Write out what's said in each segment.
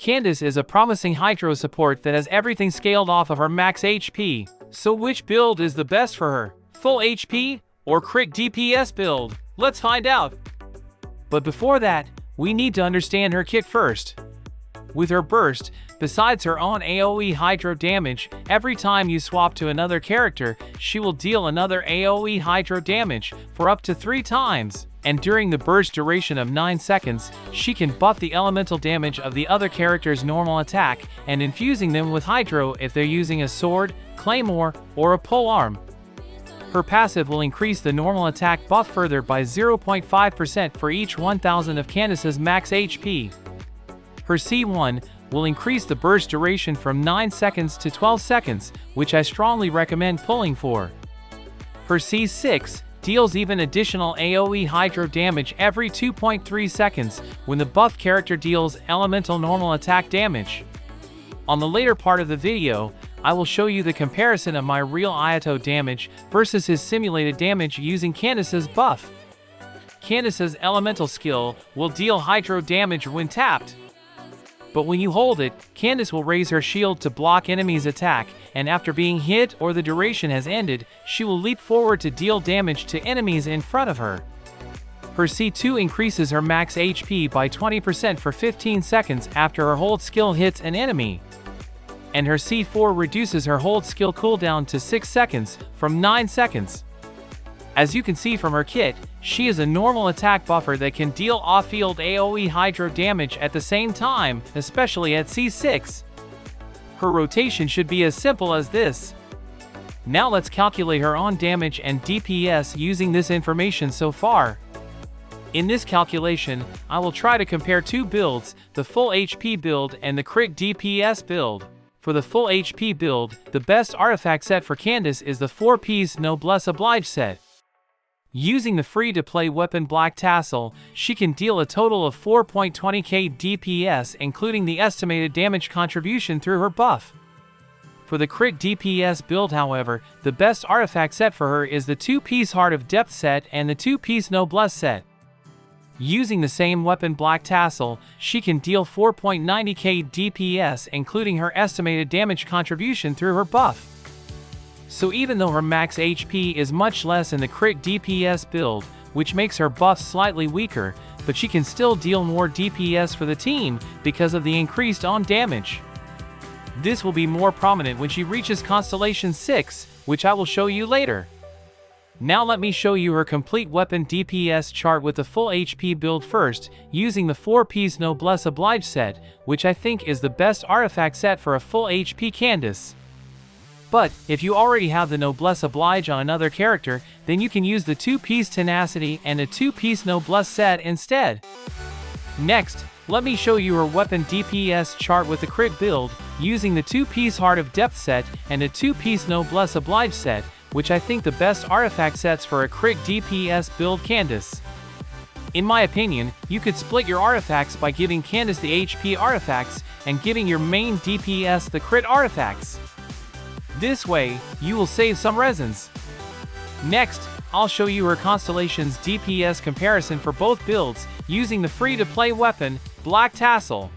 Candace is a promising Hydro support that has everything scaled off of her max HP. So which build is the best for her? Full HP or crit DPS build? Let's find out. But before that, we need to understand her kit first. With her burst, besides her own AoE Hydro damage, every time you swap to another character, she will deal another AoE Hydro damage for up to 3 times. And during the burst duration of 9 seconds, she can buff the elemental damage of the other character's normal attack and infusing them with Hydro if they're using a sword, claymore, or a polearm. Her passive will increase the normal attack buff further by 0.5% for each 1000 of Candace's max HP. Her C1 will increase the burst duration from 9 seconds to 12 seconds, which I strongly recommend pulling for. Her C6 deals even additional AoE Hydro damage every 2.3 seconds when the buff character deals elemental normal attack damage. On the later part of the video, I will show you the comparison of my real Ayato damage versus his simulated damage using Candace's buff. Candace's elemental skill will deal Hydro damage when tapped. But when you hold it, Candace will raise her shield to block enemies' attack, and after being hit or the duration has ended, she will leap forward to deal damage to enemies in front of her. Her C2 increases her max HP by 20% for 15 seconds after her hold skill hits an enemy. And her C4 reduces her hold skill cooldown to 6 seconds from 9 seconds. As you can see from her kit, she is a normal attack buffer that can deal off-field AoE Hydro damage at the same time, especially at C6. Her rotation should be as simple as this. Now let's calculate her own damage and DPS using this information so far. In this calculation, I will try to compare 2 builds, the full HP build and the crit DPS build. For the full HP build, the best artifact set for Candace is the 4-piece Noblesse Oblige set. Using the free-to-play weapon Black Tassel, she can deal a total of 4.20k DPS including the estimated damage contribution through her buff. For the crit DPS build however, the best artifact set for her is the 2-piece Heart of Depth set and the 2-piece Noblesse set. Using the same weapon Black Tassel, she can deal 4.90k DPS including her estimated damage contribution through her buff. So even though her max HP is much less in the crit DPS build, which makes her buff slightly weaker, but she can still deal more DPS for the team because of the increased on damage. This will be more prominent when she reaches Constellation 6, which I will show you later. Now let me show you her complete weapon DPS chart with the full HP build first, using the 4-piece Noblesse Oblige set, which I think is the best artifact set for a full HP Candace. But, if you already have the Noblesse Oblige on another character, then you can use the 2-piece Tenacity and a 2-piece Noblesse set instead. Next, let me show you her weapon DPS chart with the crit build, using the 2-piece Heart of Depth set and a 2-piece Noblesse Oblige set, which I think the best artifact sets for a crit DPS build Candace. In my opinion, you could split your artifacts by giving Candace the HP artifacts and giving your main DPS the crit artifacts. This way, you will save some resins. Next, I'll show you her Constellations DPS comparison for both builds, using the free-to-play weapon, Black Tassel.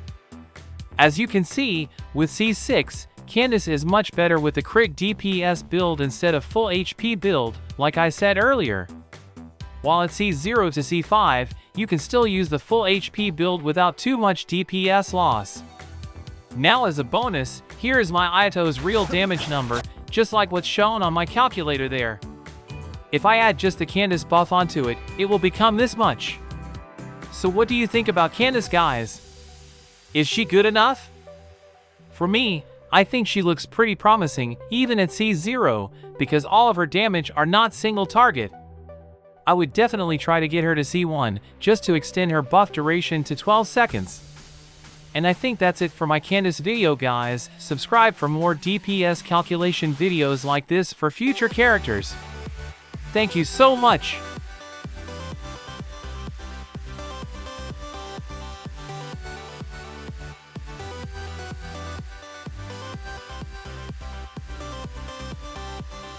As you can see, with C6, Candace is much better with the crit DPS build instead of full HP build, like I said earlier. While at C0-C5, you can still use the full HP build without too much DPS loss. Now as a bonus, here is my Ayato's real damage number, just like what's shown on my calculator there. If I add just the Candace buff onto it, it will become this much. So what do you think about Candace, guys? Is she good enough? For me, I think she looks pretty promising, even at C0, because all of her damage are not single target. I would definitely try to get her to C1, just to extend her buff duration to 12 seconds. And I think that's it for my Candace video, guys. Subscribe for more DPS calculation videos like this for future characters. Thank you so much.